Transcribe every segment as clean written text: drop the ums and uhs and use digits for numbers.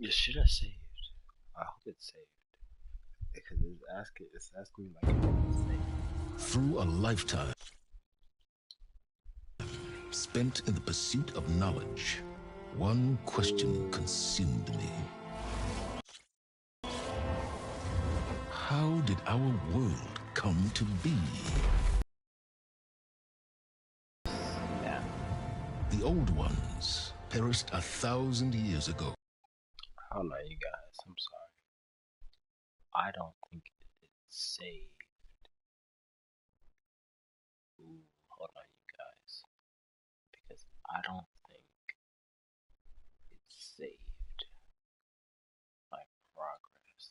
You should have saved. I hope it's saved. Because it's asking me like if it's saved. Through a lifetime spent in the pursuit of knowledge, one question consumed me. How did our world come to be? Yeah. The old ones perished 1,000 years ago. I don't know, you guys. I'm sorry. I don't think it's saved. Ooh, hold on, you guys. Because I don't think it's saved. My progress.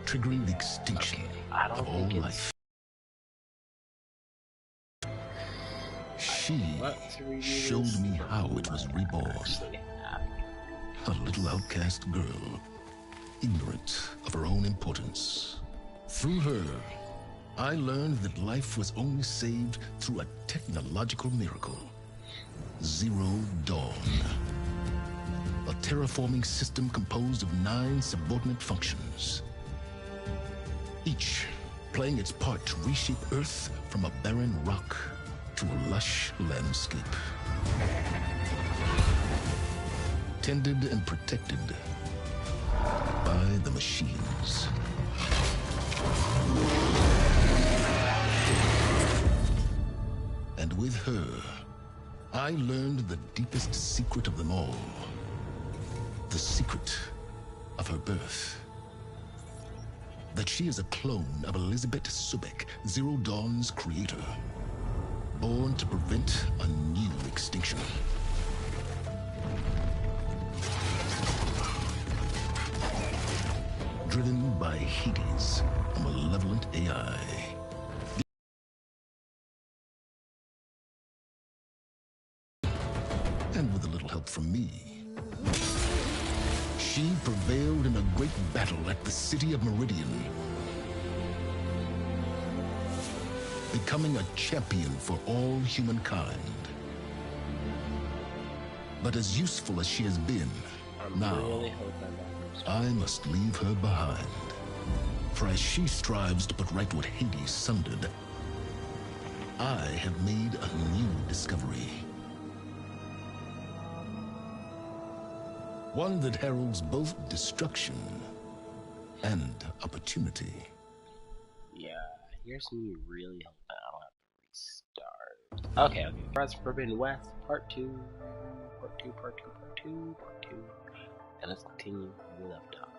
Triggering the extinction I don't of all think it's life. She showed me how it was reborn. A little outcast girl, ignorant of her own importance. Through her, I learned that life was only saved through a technological miracle. Zero Dawn. A terraforming system composed of 9 subordinate functions, each playing its part to reshape Earth from a barren rock to a lush landscape. Tended and protected by the machines. And with her, I learned the deepest secret of them all. The secret of her birth. That she is a clone of Elizabeth Sobek, Zero Dawn's creator. Born to prevent a new extinction. Driven by Hades, a malevolent AI. And with a little help from me, she prevailed in a great battle at the city of Meridian, becoming a champion for all humankind. But as useful as she has been, now I must leave her behind. For as she strives to put right what Hades sundered, I have made a new discovery. One that heralds both destruction and opportunity. Yeah, here's me really hoping I don't have to restart. Okay. Rise of Forbidden West, Part 2. Part 2, Part 2, Part 2, Part 2. And let's continue where we left off.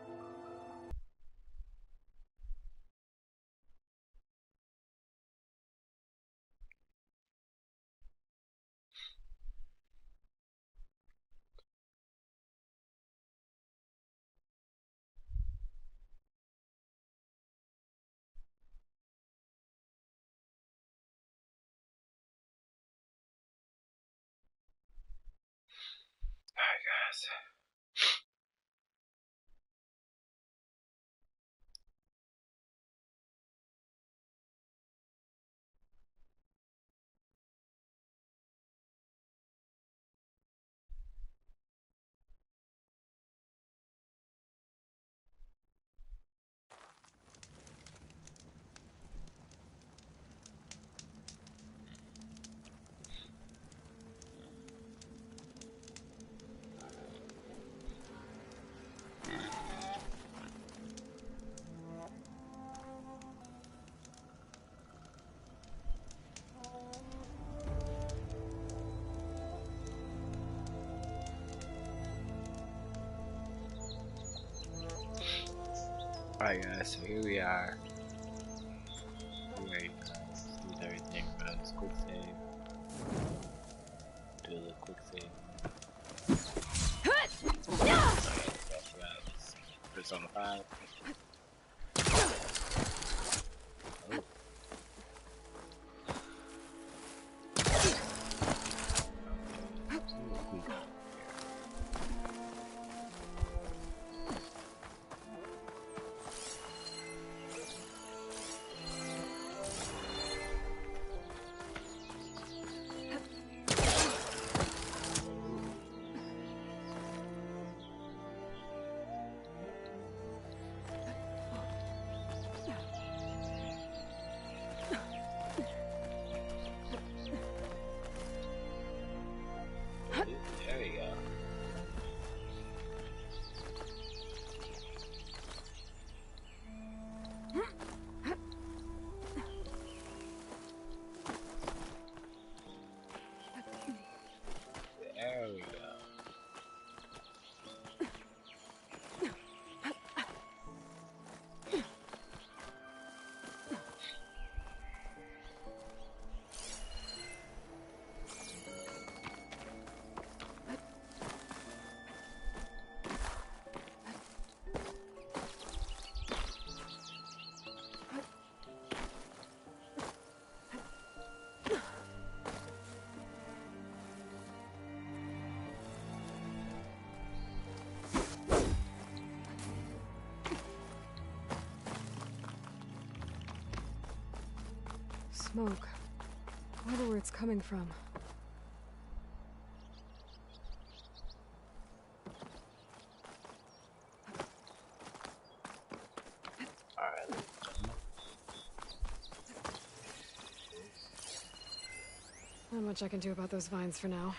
Alright, guys. Alright guys, so here we are. Wait, lose everything, but let's quick save. Do a little quick save. Persona 5. Oh. smoke. I wonder where it's coming from. Alright. Not much I can do about those vines for now.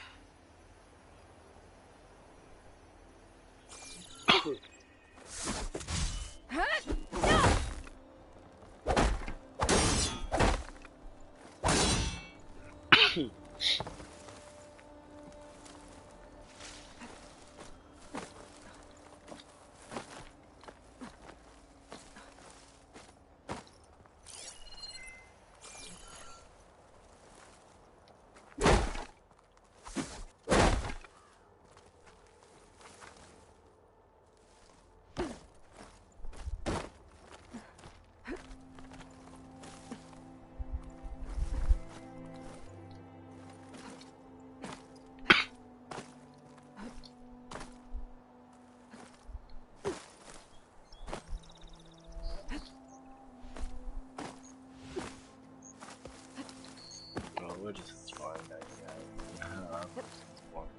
We're just exploring that, yeah. Exploring.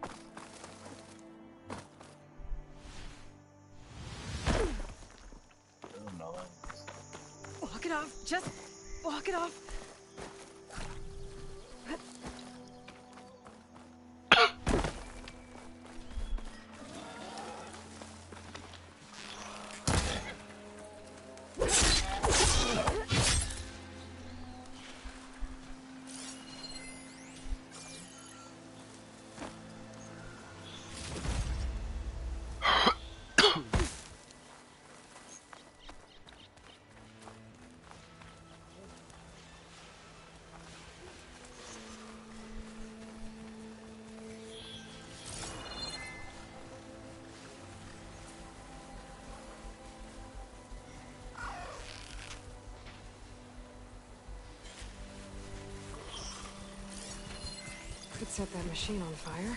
I don't know. Walk it off. Just walk it off. Could set that machine on fire.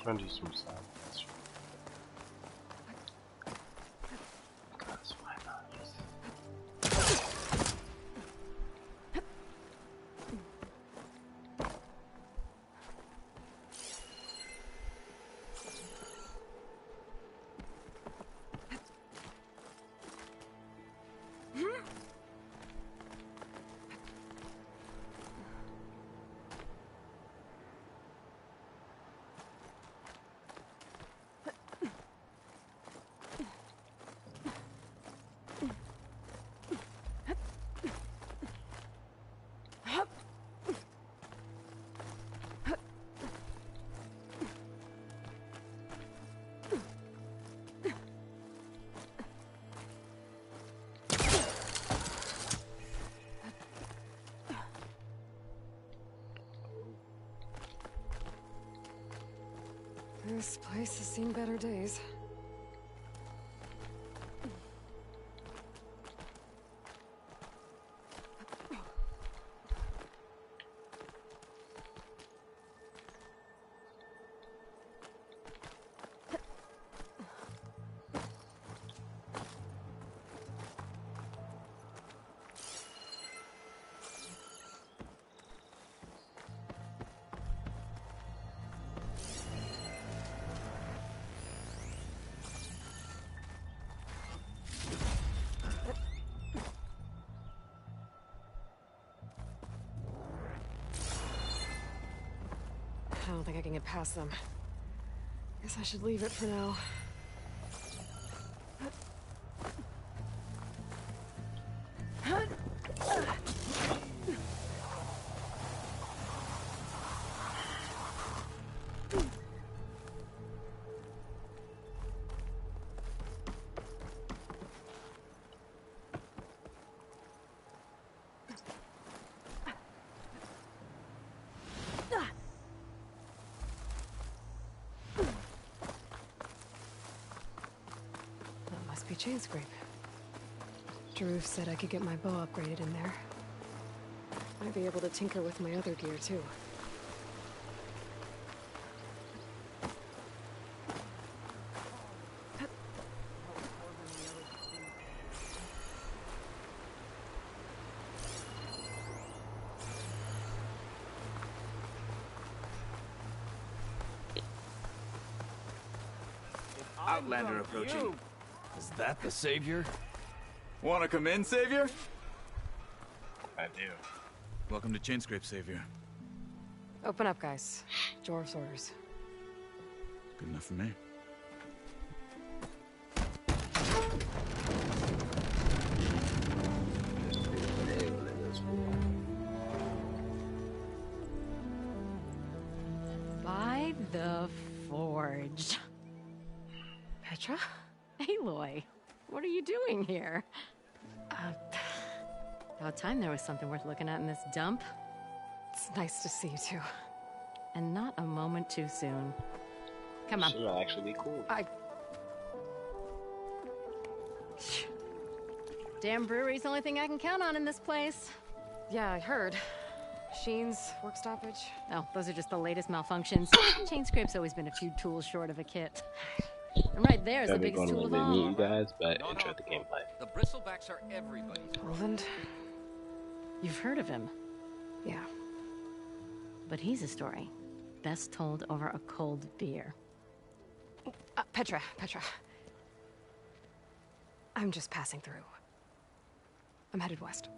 I'm gonna do some sound. Because why not? This place has seen better days. I don't think I can get past them. Guess I should leave it for now. That must be Chainscrape. Daruf said I could get my bow upgraded in there. Might be able to tinker with my other gear, too. Outlander approaching. Is that the Savior? Wanna come in, Savior? I do. Welcome to Chainscrape, Savior. Open up, guys. Dwarf's orders. Good enough for me. By the Forge. Petra? Aloy, what are you doing here? About time there was something worth looking at in this dump. It's nice to see you, too. And not a moment too soon. Come on. This will actually be cool. Damn brewery's the only thing I can count on in this place. Yeah, I heard. Machines, work stoppage. Oh, those are just the latest malfunctions. Chainscrape's always been a few tools short of a kit. And right there's the Probably biggest going to tool of let me meet all. you guys, but enjoy the gameplay. The bristlebacks are everybody's. Roland? You've heard of him, Yeah. but he's a story best told over a cold beer. Petra. I'm just passing through. I'm headed west.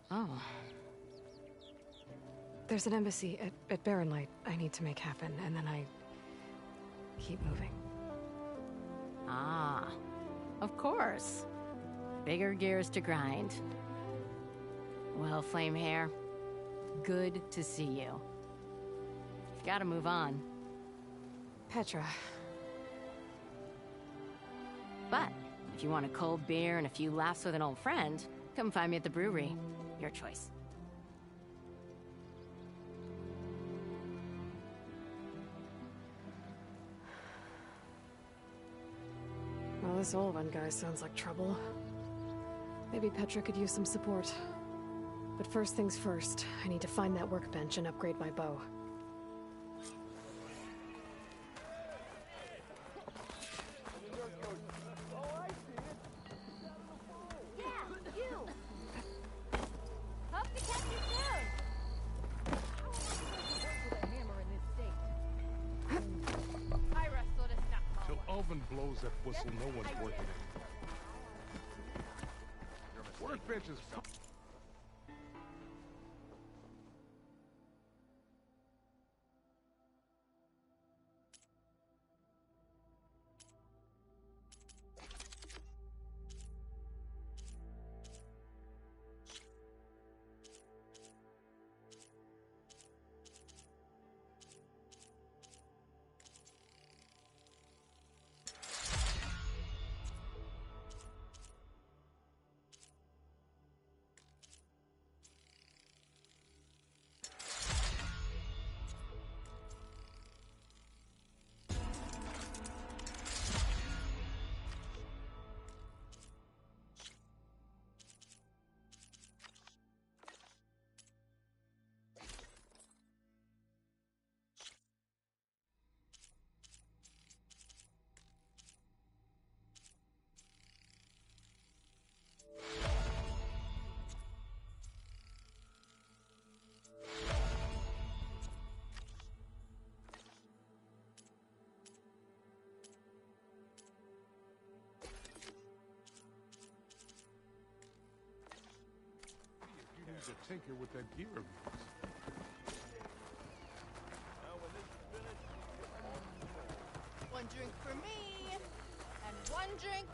Oh, There's an embassy at Barrenlight I need to make happen, and then I keep moving. ah, of course. Bigger gears to grind. Well, Flamehair, good to see you. Gotta move on. Petra. But if you want a cold beer and a few laughs with an old friend, come find me at the brewery. Your choice. Well, this Olwen guy sounds like trouble. Maybe Petra could use some support. But first things first, I need to find that workbench and upgrade my bow. Till Alvin blows that whistle, no one's working it. Workbench is... tinker with that gear of yours. One drink for me, and one drink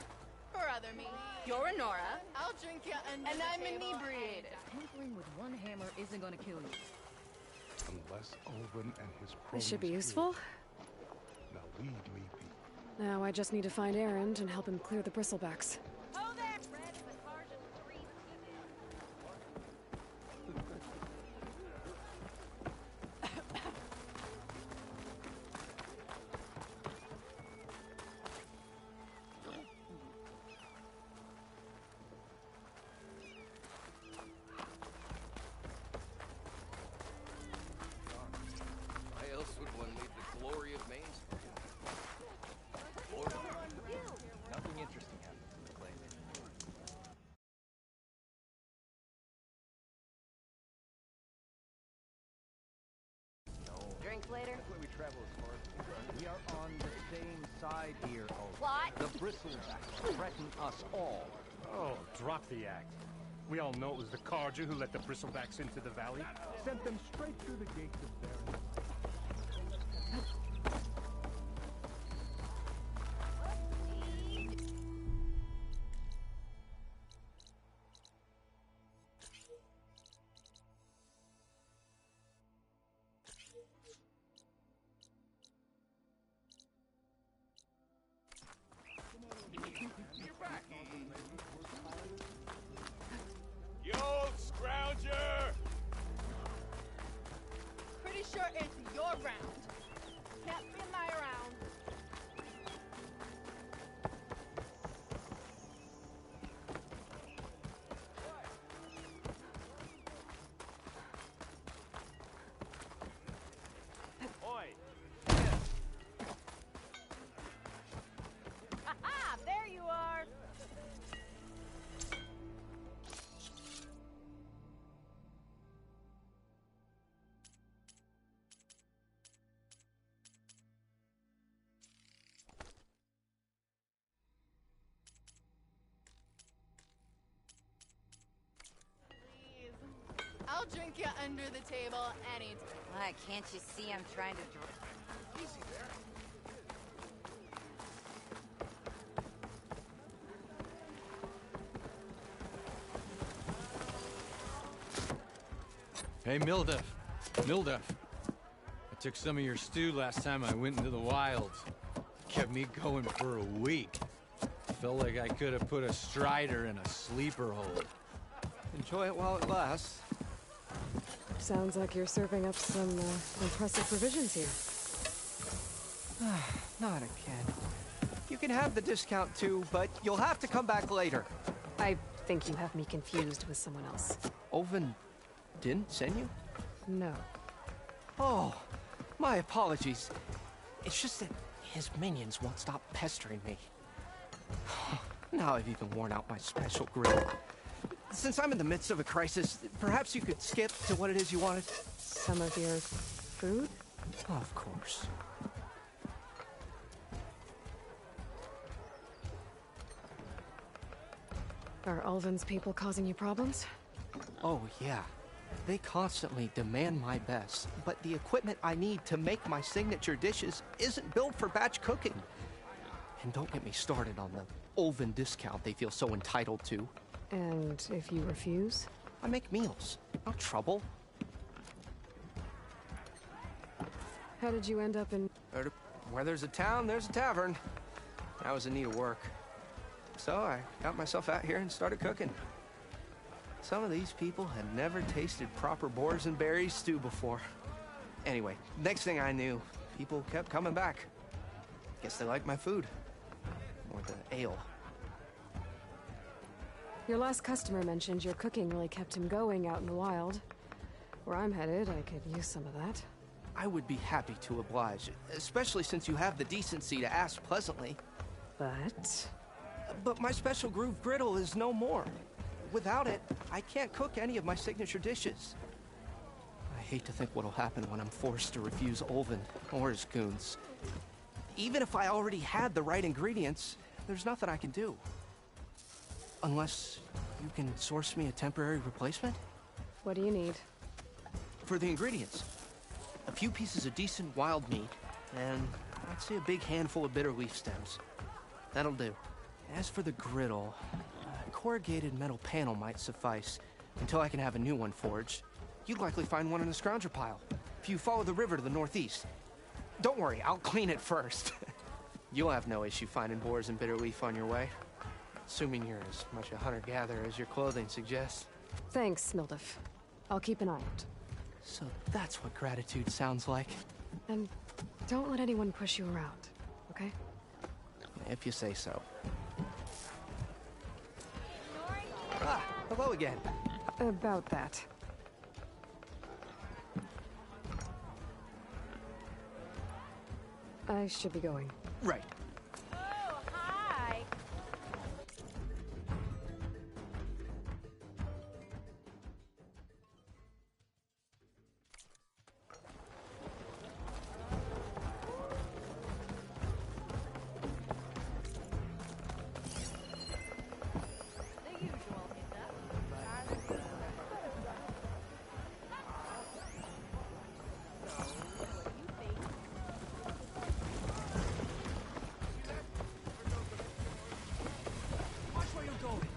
for other me. You're a Nora. I'll drink you under and I'm inebriated. Tinkering with one hammer isn't gonna kill you. Unless Ulvin and his cronies This should be kill useful. you. Now lead me be. Now I just need to find Erend and help him clear the bristlebacks. Oh, there, Fred. The car's just three. Why else would one leave the glory of Main Street? Nothing interesting happened to the claim. Drink later? That's why we travel as far as we are on the same side here, Ulvin. What? The Bristlebacks threaten us all. Oh, drop the act. We all know it was the Carja who let the Bristlebacks into the valley. Sent them straight through the gates of Baron. You old scrounger! Pretty sure it's your round. Can't be my round. Oi! Aha! There you are. Please. I'll drink you under the table anytime. Why, can't you see I'm trying to draw? Hey, Mildef. Mildef. I took some of your stew last time I went into the wilds. Kept me going for a week. Felt like I could have put a strider in a sleeper hole. Enjoy it while it lasts. Sounds like you're serving up some impressive provisions here. Not again. You can have the discount too, but you'll have to come back later. I think you have me confused with someone else. Ulvin didn't send you? No. Oh, my apologies. It's just that his minions won't stop pestering me. Now I've even worn out my special grill. Since I'm in the midst of a crisis, perhaps you could skip to what it is you wanted? Some of your food? Of course. Are Ulvin's people causing you problems? Oh, yeah. They constantly demand my best, but the equipment I need to make my signature dishes isn't built for batch cooking. And don't get me started on the Ulvin discount they feel so entitled to. And if you refuse? I make meals, not trouble. How did you end up in... Where there's a town, there's a tavern. I was in need of work. So I got myself out here and started cooking. Some of these people had never tasted proper boars and berries stew before. Anyway, next thing I knew, people kept coming back. Guess they liked my food. Or the ale. Your last customer mentioned your cooking really kept him going out in the wild. Where I'm headed, I could use some of that. I would be happy to oblige, especially since you have the decency to ask pleasantly. But my special groove griddle is no more. Without it, I can't cook any of my signature dishes. I hate to think what'll happen when I'm forced to refuse Ulvin or his goons. Even if I already had the right ingredients, there's nothing I can do. Unless you can source me a temporary replacement? What do you need? For the ingredients, a few pieces of decent wild meat, and I'd say a big handful of bitter leaf stems. That'll do. As for the griddle, a corrugated metal panel might suffice until I can have a new one forged. You'd likely find one in the scrounger pile if you follow the river to the northeast. Don't worry, I'll clean it first. You'll have no issue finding boars and bitter leaf on your way. Assuming you're as much a hunter-gatherer as your clothing suggests. Thanks, Mildef. I'll keep an eye out. So that's what gratitude sounds like. And don't let anyone push you around, okay? If you say so. Ah, hello again. About that. I should be going. Right. Oh, hi. The usual hiccup. Watch where you're going.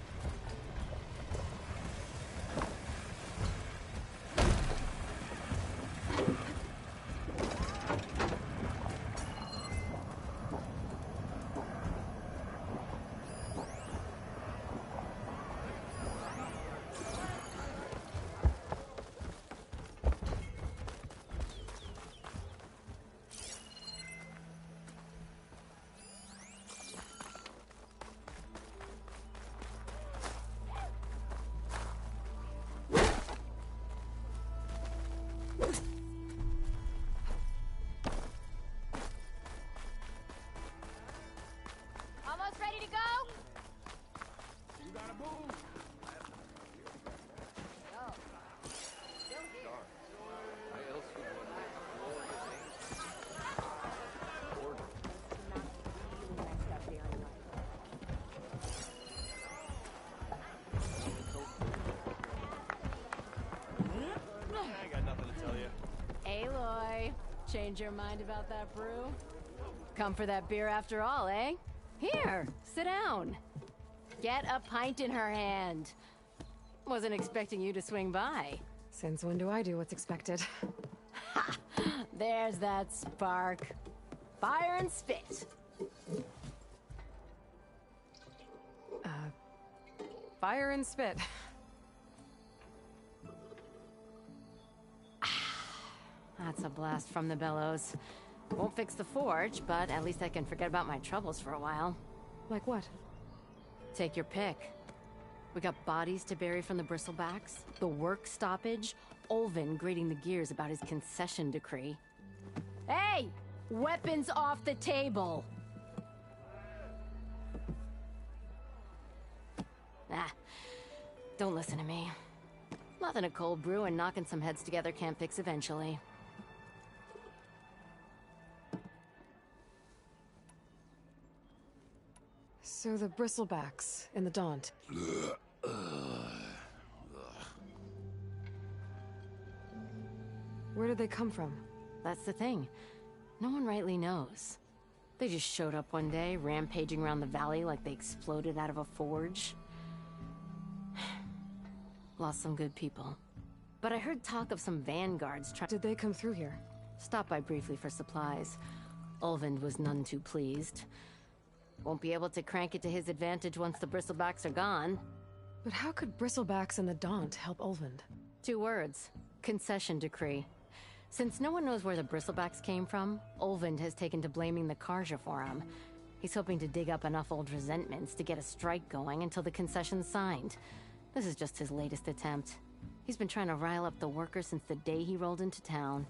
Almost ready to go? You gotta move. I got nothing to tell you. Aloy, change your mind about that brew? Come for that beer after all, eh? Here, sit down. Get a pint in her hand. Wasn't expecting you to swing by. Since when do I do what's expected? Ha! There's that spark. Fire and spit. Fire and spit. That's a blast from the bellows. Won't fix the forge, but at least I can forget about my troubles for a while. Like what? Take your pick. We got bodies to bury from the bristlebacks, the work stoppage, Olvin grating the gears about his concession decree. Hey! Weapons off the table! Ah, don't listen to me. Nothing a cold brew and knocking some heads together can't fix eventually. So the bristlebacks in the Daunt. Where did they come from? That's the thing. No one rightly knows. They just showed up one day, rampaging around the valley like they exploded out of a forge. Lost some good people. But I heard talk of some vanguards trying. Did they come through here? Stopped by briefly for supplies. Ulvund was none too pleased. Won't be able to crank it to his advantage once the bristlebacks are gone. But how could bristlebacks and the Daunt help Ulvund? 2 words. Concession decree. Since no one knows where the bristlebacks came from, Ulvund has taken to blaming the Karja for him. He's hoping to dig up enough old resentments to get a strike going until the concession's signed. This is just his latest attempt. He's been trying to rile up the workers since the day he rolled into town.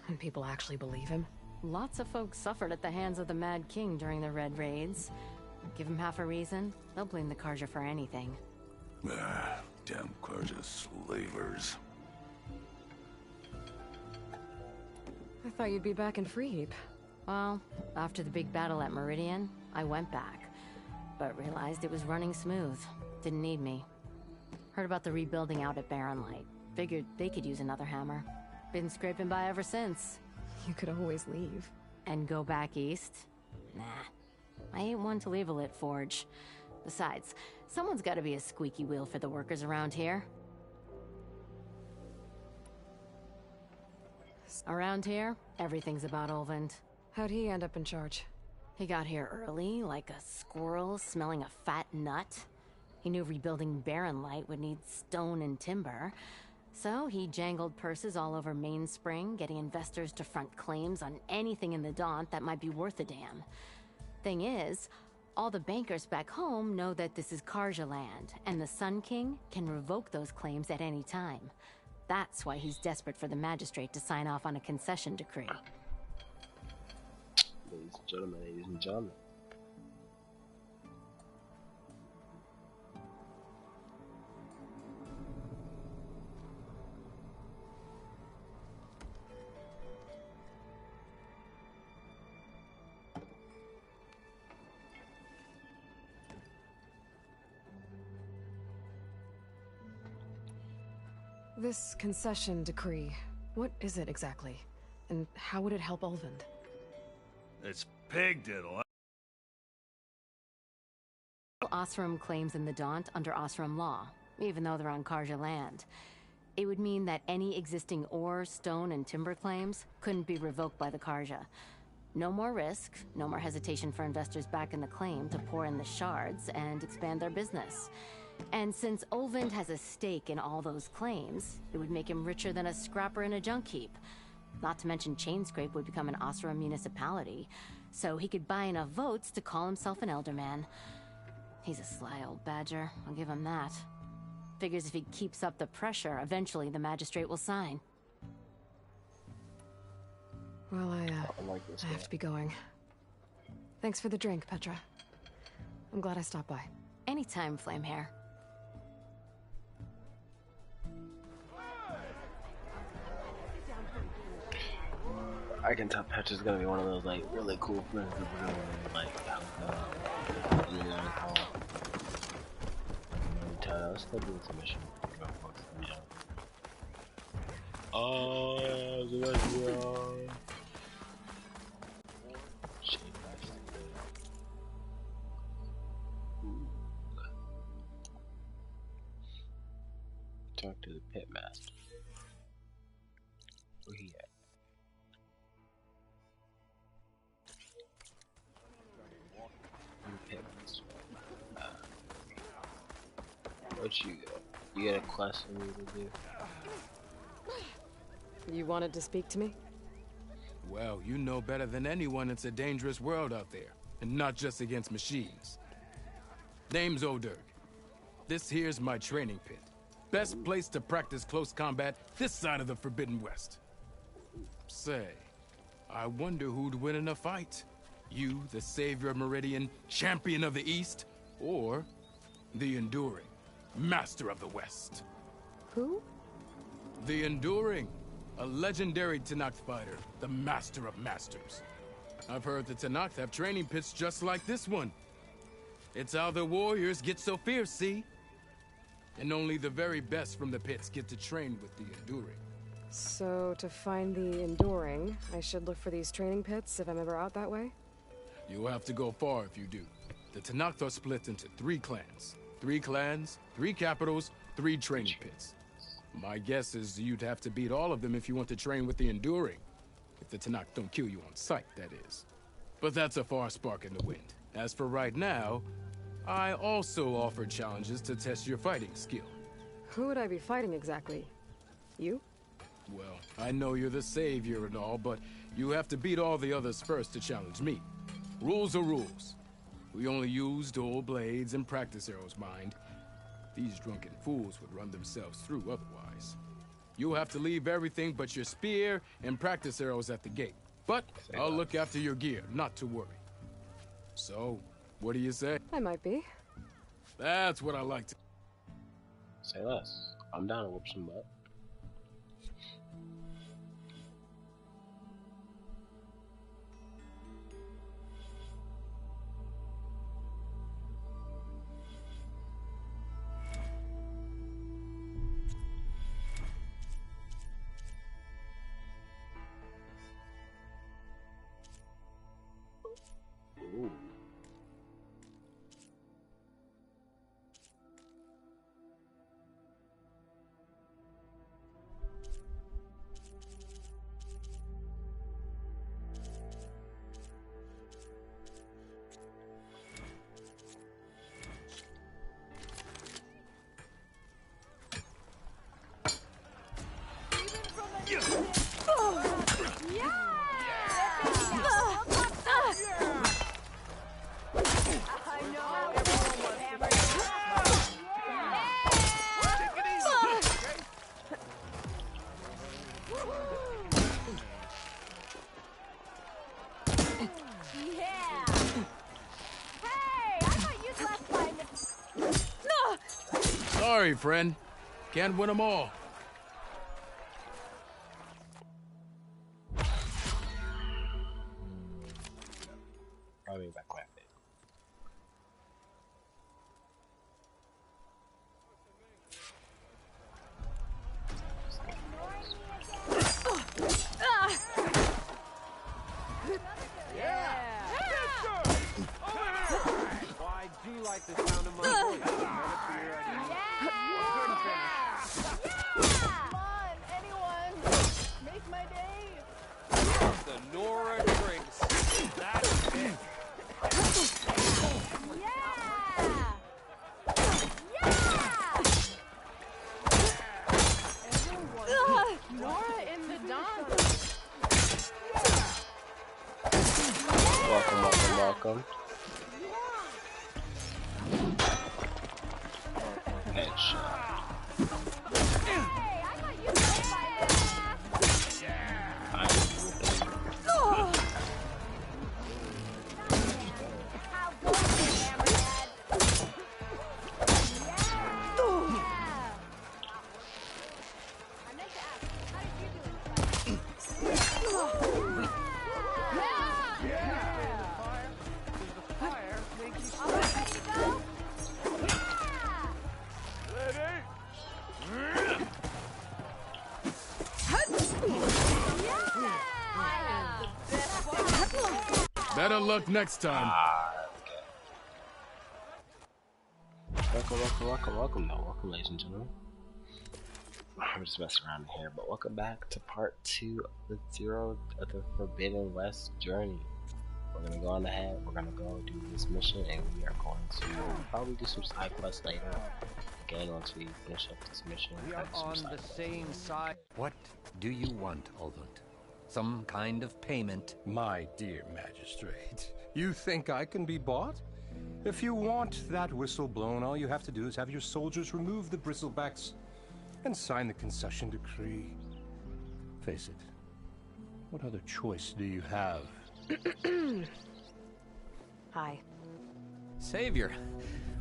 And people actually believe him? Lots of folks suffered at the hands of the Mad King during the Red Raids. Give him half a reason, they'll blame the Karja for anything. Damn Karja slavers. I thought you'd be back in Freeheap. Well, after the big battle at Meridian, I went back. But realized it was running smooth. Didn't need me. Heard about the rebuilding out at Barren Light. Figured they could use another hammer. Been scraping by ever since. You could always leave. And go back east? Nah. I ain't one to leave a lit forge. Besides, someone's gotta be a squeaky wheel for the workers around here. Around here, everything's about Ulvund. How'd he end up in charge? He got here early, like a squirrel smelling a fat nut. He knew rebuilding Barren Light would need stone and timber. So he jangled purses all over Mainspring, getting investors to front claims on anything in the Daunt that might be worth a damn. Thing is, all the bankers back home know that this is Carja land, and the Sun King can revoke those claims at any time. That's why he's desperate for the magistrate to sign off on a concession decree. Ladies and gentlemen. This concession decree, what is it exactly? And how would it help Ulvund? It's pig diddle. Osram claims in the Daunt under Osram law, even though they're on Carja land. It would mean that any existing ore, stone, and timber claims couldn't be revoked by the Carja. No more risk, no more hesitation for investors back in the claim to pour in the shards and expand their business. And since Ulvund has a stake in all those claims, it would make him richer than a scrapper in a junk heap. Not to mention Chainscrape would become an Osram municipality, so he could buy enough votes to call himself an elderman. He's a sly old badger, I'll give him that. Figures if he keeps up the pressure, eventually the magistrate will sign. Well, I have to be going. Thanks for the drink, Petra. I'm glad I stopped by. Anytime, Flamehair. I can tell Petra's gonna be one of those like really cool friends that we're gonna like let's still do this mission. Oh, talk to the pitmaster. Where he at? Pitmaster. What you got? You got a quest for me to do? You wanted to speak to me? Well, you know better than anyone it's a dangerous world out there, and not just against machines. Name's Oderg. This here's my training pit. Best place to practice close combat this side of the Forbidden West. Say, I wonder who'd win in a fight. You, the savior of Meridian, champion of the East, or the Enduring, master of the West. Who? The Enduring, a legendary Tenakth fighter, the master of masters. I've heard the Tenakth have training pits just like this one. It's how the warriors get so fierce, see? And only the very best from the pits get to train with the Enduring. So, to find the Enduring, I should look for these training pits if I'm ever out that way? You'll have to go far if you do. The Tenakth are split into 3 clans. 3 clans, 3 capitals, 3 training pits. My guess is you'd have to beat all of them if you want to train with the Enduring. If the Tenakth don't kill you on sight, that is. But that's a far spark in the wind. As for right now, I also offer challenges to test your fighting skill. Who would I be fighting exactly? You? Well, I know you're the savior and all, but you have to beat all the others first to challenge me. Rules are rules. We only use dual blades and practice arrows, mind. These drunken fools would run themselves through otherwise. You'll have to leave everything but your spear and practice arrows at the gate. But I'll look after your gear, not to worry. So, what do you say? I might be. That's what I like to... Say less. I'm down to whoop some butt. Yeah! Hey! I thought you'd left by no! Sorry, friend. Can't win them all. Probably back my face. I do like the sound of my voice. Come on, anyone! Make my day! The Nora drinks. That's it. Nora in the dance. Welcome, welcome, welcome. Headshot. Better luck next time. Welcome, ladies and gentlemen. I'm just messing around here, but welcome back to part 2 of the Forbidden West journey. We're gonna go on ahead, we're gonna go do this mission, and we are going to probably do some side quests later. Again, once we finish up this mission, We are on the same side. What do you want, Olvund? Some kind of payment? My dear magistrate, you think I can be bought? If you want that whistle blown, all you have to do is have your soldiers remove the bristlebacks and sign the concession decree. Face it, what other choice do you have? Hi. Savior,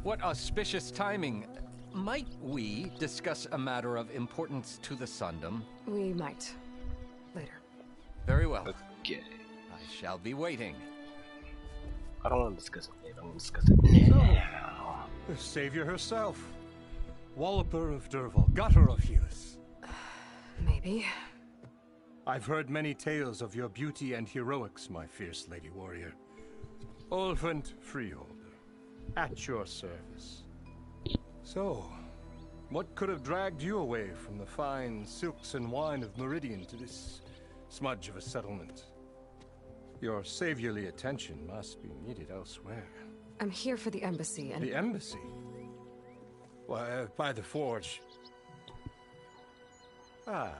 what auspicious timing. Might we discuss a matter of importance to the Sundom? We might. Later. Very well. Okay. I shall be waiting. I don't want to discuss it later, I want to discuss it now. The Savior herself. Walloper of Derval, Gutter of Hughes. Maybe. I've heard many tales of your beauty and heroics, my fierce lady warrior. Olvund Freeholder, at your service. So, what could have dragged you away from the fine silks and wine of Meridian to this smudge of a settlement? Your saviorly attention must be needed elsewhere. I'm here for the embassy and... The embassy? Why, by the forge. Ah.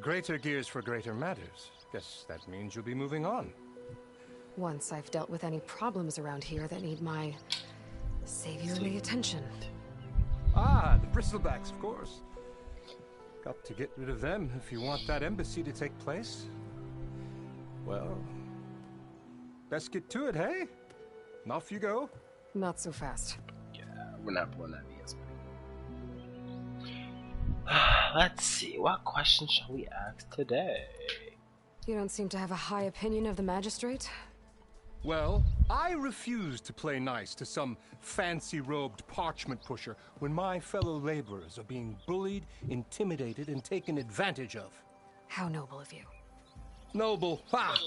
Greater gears for greater matters. Guess that means you'll be moving on. Once I've dealt with any problems around here that need my saviorly attention. Ah, the bristlebacks, of course. Got to get rid of them if you want that embassy to take place. Well, let's get to it, hey? And off you go. Not so fast. Yeah, we're not pulling that BS. Let's see, what question shall we ask today? You don't seem to have a high opinion of the magistrate? Well, I refuse to play nice to some fancy-robed parchment pusher when my fellow laborers are being bullied, intimidated, and taken advantage of. How noble of you. Noble? Ha!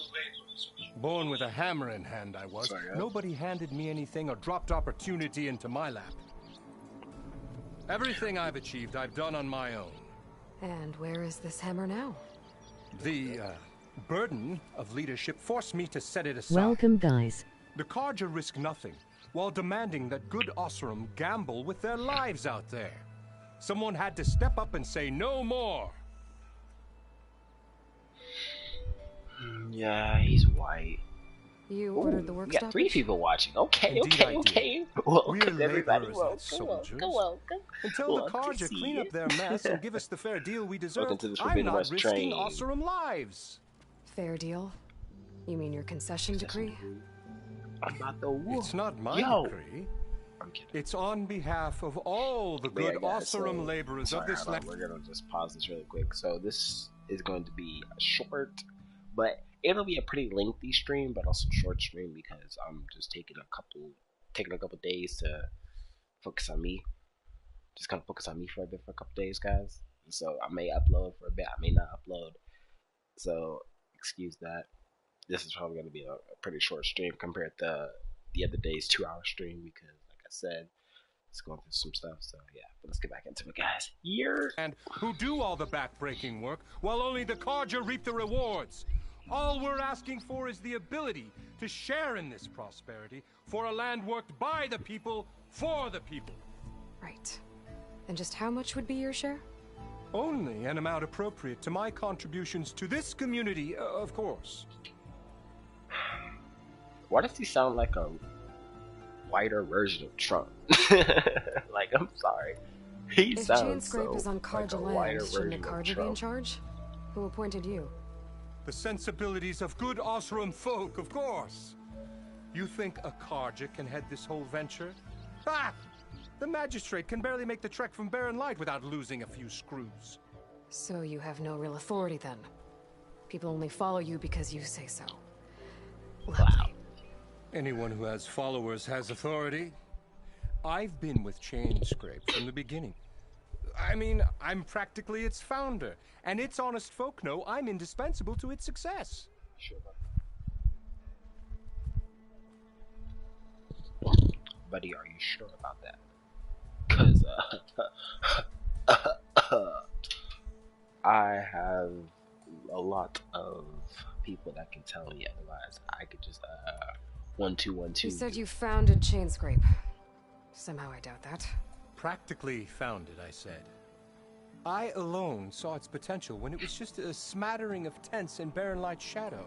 Born with a hammer in hand, I was. Sorry, Nobody handed me anything or dropped opportunity into my lap. Everything I've achieved, I've done on my own. And where is this hammer now? The, burden of leadership forced me to set it aside. Welcome, guys. The Carja risk nothing, while demanding that good Osram gamble with their lives out there. Someone had to step up and say no more. Yeah, he's white. You ordered the work We got 3 people watching. Okay, okay. Welcome, everybody. Welcome. Until the Carja clean up their mess and give us the fair deal we deserve, I'm Forbidden not West risking train. Oseram lives. Fair deal? You mean your concession decree? I'm not the wolf. It's not my decree. I'm kidding. It's on behalf of all the good Oseram laborers of this land. We're gonna just pause this really quick. So this is going to be a short, but it'll be a pretty lengthy stream, but also short stream because I'm just taking a couple days to focus on me. Just kind of focus on me for a bit for a couple days, guys. So I may upload for a bit, I may not upload. So excuse that. This is probably going to be a pretty short stream compared to the other day's 2-hour stream because, like I said, it's going through some stuff. So yeah, but let's get back into it, guys. And who do all the backbreaking work while only the Carja reap the rewards. All we're asking for is the ability to share in this prosperity for a land worked by the people for the people. Right. And just how much would be your share? Only an amount appropriate to my contributions to this community, of course. Why does he sound like a whiter version of Trump? Like, I'm sorry. He if sounds Chainscrape so is on Carja like land, shouldn't the Carja be in charge? Who appointed you? The sensibilities of good Oseram folk, of course. You think a Carja can head this whole venture? Ah! The magistrate can barely make the trek from Barren Light without losing a few screws. So you have no real authority then? People only follow you because you say so. Lovely. Anyone who has followers has authority. I've been with Chainscrape from the beginning. I mean, I'm practically its founder, and its honest folk know I'm indispensable to its success. Sure. Buddy, are you sure about that? Because, I have a lot of people that can tell me otherwise. I could just, 1 2 1 2. You said you founded Chainscrape. Somehow I doubt that. Practically founded, I said. I alone saw its potential when it was just a smattering of tents in Barren Light's shadow.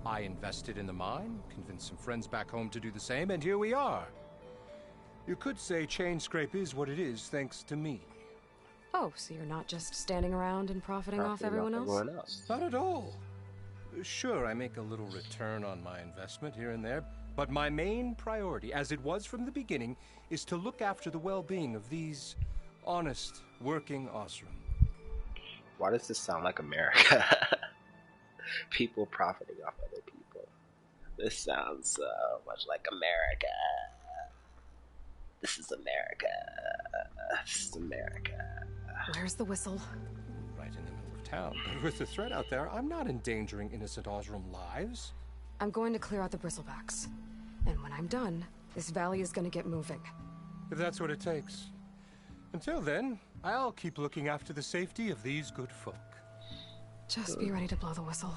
I invested in the mine, convinced some friends back home to do the same, and here we are. You could say Chainscrape is what it is thanks to me. Oh, so you're not just standing around and profiting off everyone else? Not at all. Sure, I make a little return on my investment here and there, but my main priority, as it was from the beginning, is to look after the well-being of these honest, working Oseram. Why does this sound like America? People profiting off other people. This sounds so much like America. This is America. This is America. Where's the whistle? Right in the middle of town. But with the threat out there, I'm not endangering innocent Oseram lives. I'm going to clear out the bristlebacks. And when I'm done, this valley is going to get moving. If that's what it takes. Until then, I'll keep looking after the safety of these good folk. Just be ready to blow the whistle.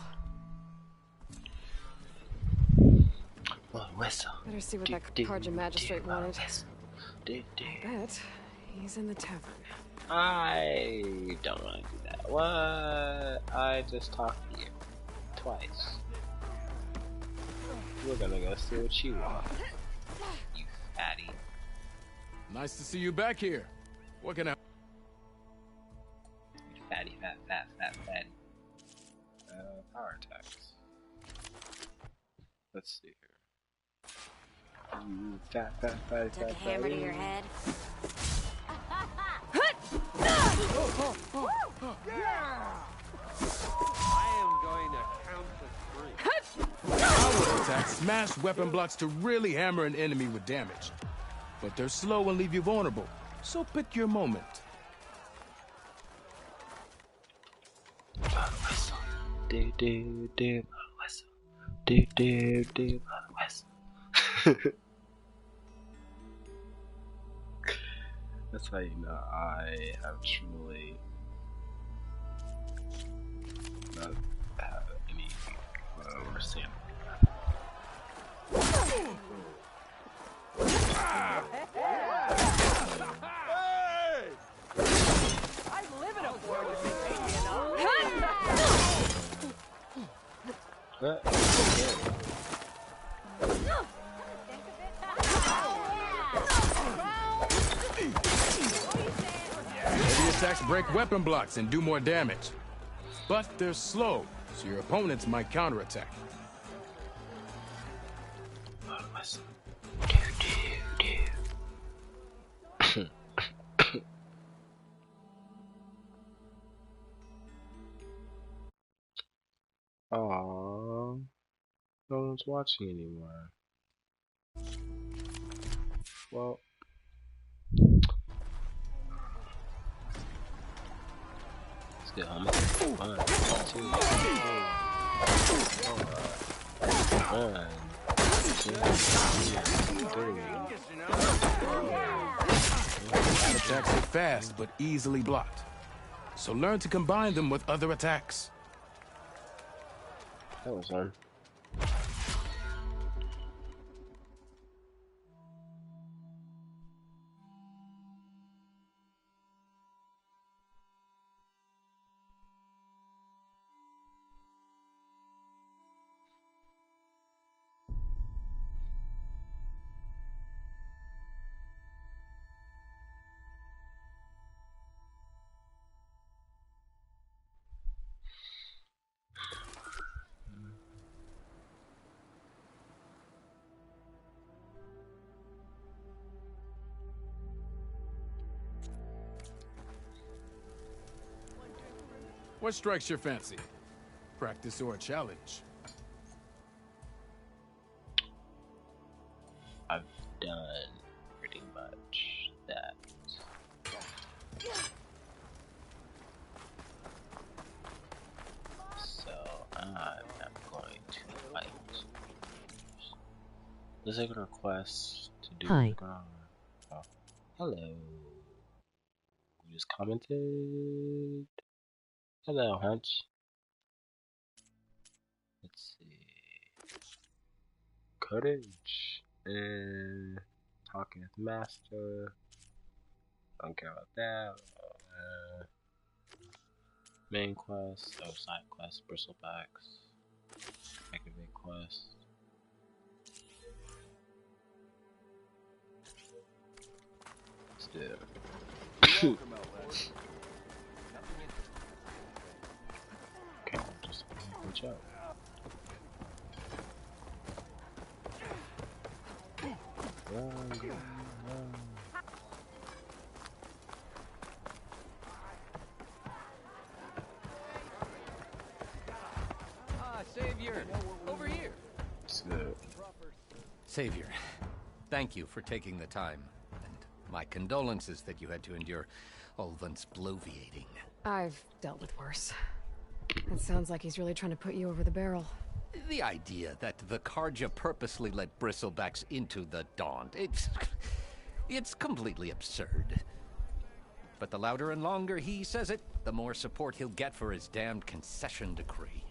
Blow the whistle. Better see what that Carja magistrate wanted. I bet he's in the tavern. I don't want to do that. What? I just talked to you twice. We're gonna go see what you want, you fatty. Nice to see you back here. What can I... You fatty, fatty. Power attacks. Let's see here. You fatty. Took a hammer to your head. I am going to count to 3. Power attacks smash weapon blocks to really hammer an enemy with damage. But they're slow and leave you vulnerable, so pick your moment. Do, whistle. Do, whistle. That's how you know I have truly not have any understanding. I live in a world of attacks break weapon blocks and do more damage. But they're slow, so your opponents might counterattack. Aww, no one's watching anymore. Well, let's get home. 1, 2, 3. Attacks are fast, but easily blocked. So learn to combine them with other attacks. That was fun. What strikes your fancy? Practice or a challenge? I've done pretty much that. So I'm going to fight. Let's take a request to do. Hi. Oh, hello. You just commented. Hello, Hunch. Let's see. Courage. Talking with Master. Don't care about that. Main quest. Oh, side quest. Bristlebacks. Activate quest. Let's do it. Okay, just watch out. Run. Savior, over here. So. Savior, thank you for taking the time, and my condolences that you had to endure Ulvund's bloviating. I've dealt with worse. It sounds like he's really trying to put you over the barrel. The idea that the Carja purposely let Bristlebacks into the Daunt, it's completely absurd. But the louder and longer he says it, the more support he'll get for his damned concession decree.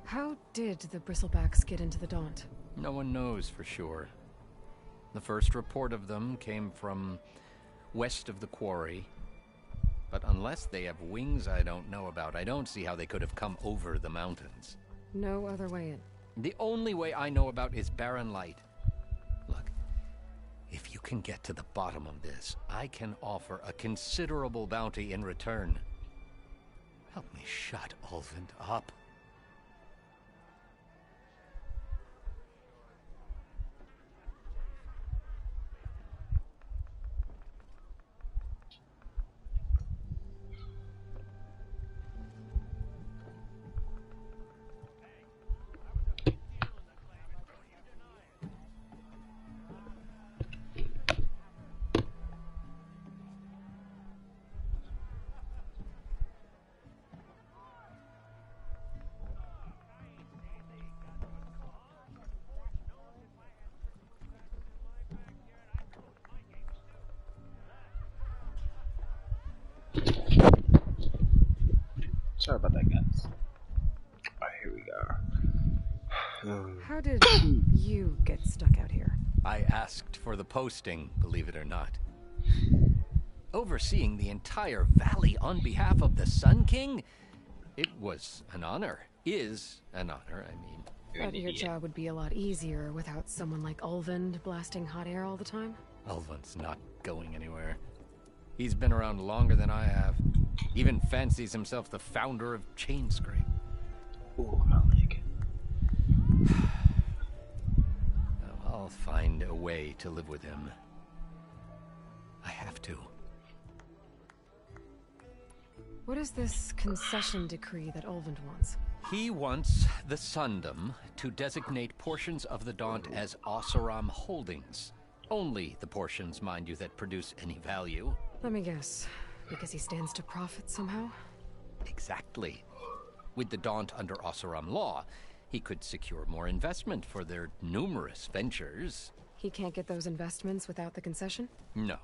How did the Bristlebacks get into the Daunt? No one knows for sure. The first report of them came from west of the quarry. But unless they have wings I don't know about, I don't see how they could have come over the mountains. No other way in. The only way I know about is Barren Light. Look, if you can get to the bottom of this, I can offer a considerable bounty in return. Help me shut Ulvund up. Sorry about that, guys. Alright, here we go. How did you get stuck out here? I asked for the posting, believe it or not. Overseeing the entire valley on behalf of the Sun King? It was an honor. Is an honor, I mean. But your job would be a lot easier without someone like Ulvund blasting hot air all the time? Ulvund's not going anywhere. He's been around longer than I have. Even fancies himself the founder of Chainscrape. Ooh, my leg. I'll find a way to live with him. I have to. What is this concession decree that Ulvund wants? He wants the Sundom to designate portions of the Daunt as Oseram holdings. Only the portions, mind you, that produce any value. Let me guess. Because he stands to profit somehow? Exactly. With the Daunt under Oseram law, he could secure more investment for their numerous ventures. He can't get those investments without the concession? No.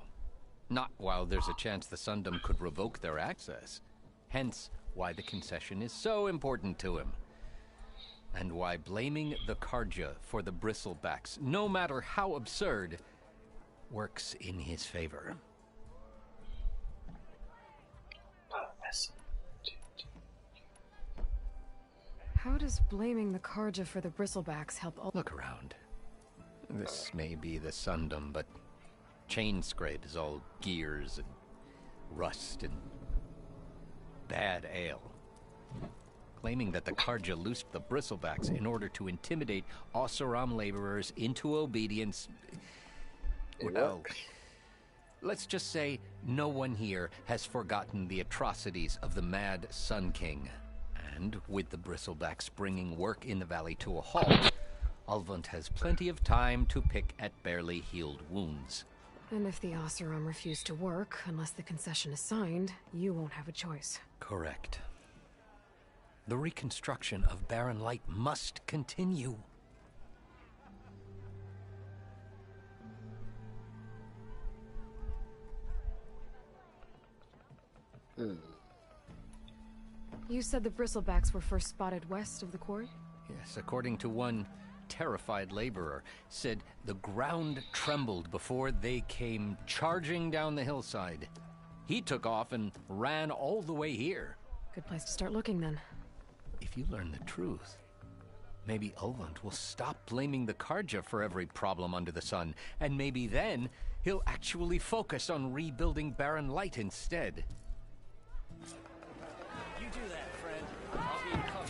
Not while there's a chance the Sundom could revoke their access. Hence, why the concession is so important to him. And why blaming the Carja for the Bristlebacks, no matter how absurd, works in his favor. How does blaming the Carja for the Bristlebacks help? Look around. This may be the Sundom, but Chainscrape is all gears and rust and bad ale. Claiming that the Carja loosed the Bristlebacks in order to intimidate Oseram laborers into obedience. Well, let's just say no one here has forgotten the atrocities of the Mad Sun King. And with the Bristlebacks bringing work in the valley to a halt, Ulvund has plenty of time to pick at barely healed wounds. And if the Oseram refuse to work, unless the concession is signed, you won't have a choice. Correct. The reconstruction of Barren Light must continue. You said the Bristlebacks were first spotted west of the quarry? Yes, according to one terrified laborer, said the ground trembled before they came charging down the hillside. He took off and ran all the way here. Good place to start looking, then. If you learn the truth, maybe Ulvund will stop blaming the Carja for every problem under the sun, and maybe then he'll actually focus on rebuilding Barren Light instead. You do that, friend. I'll be in cover.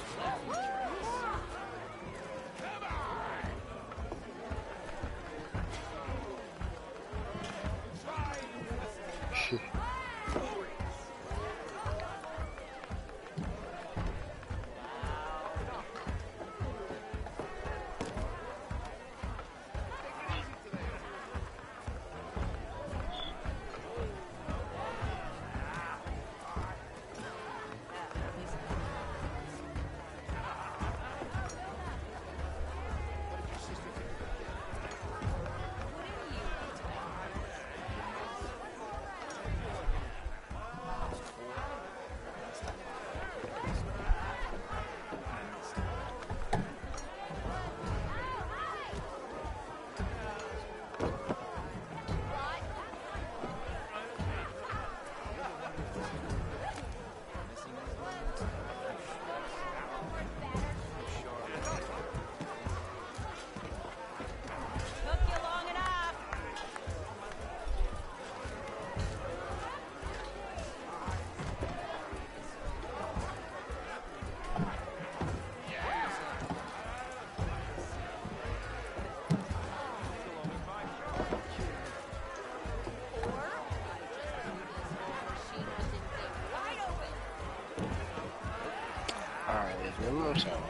One more time.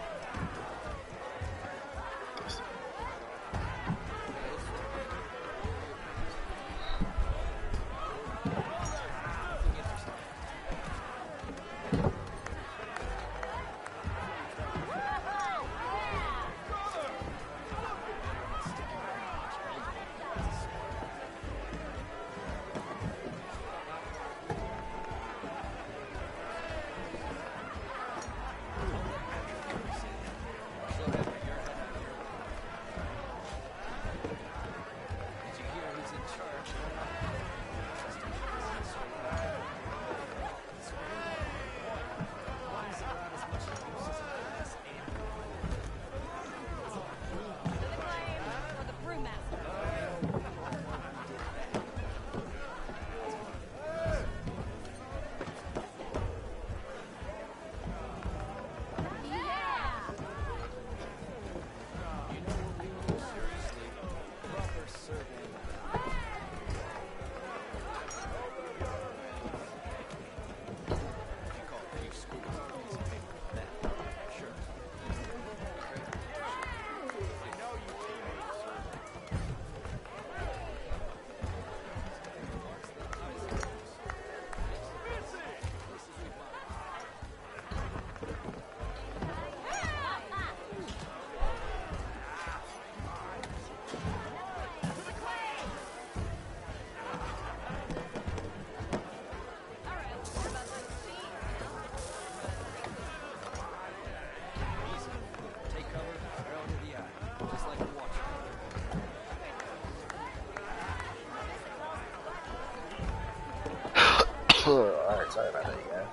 Sorry about that, guys.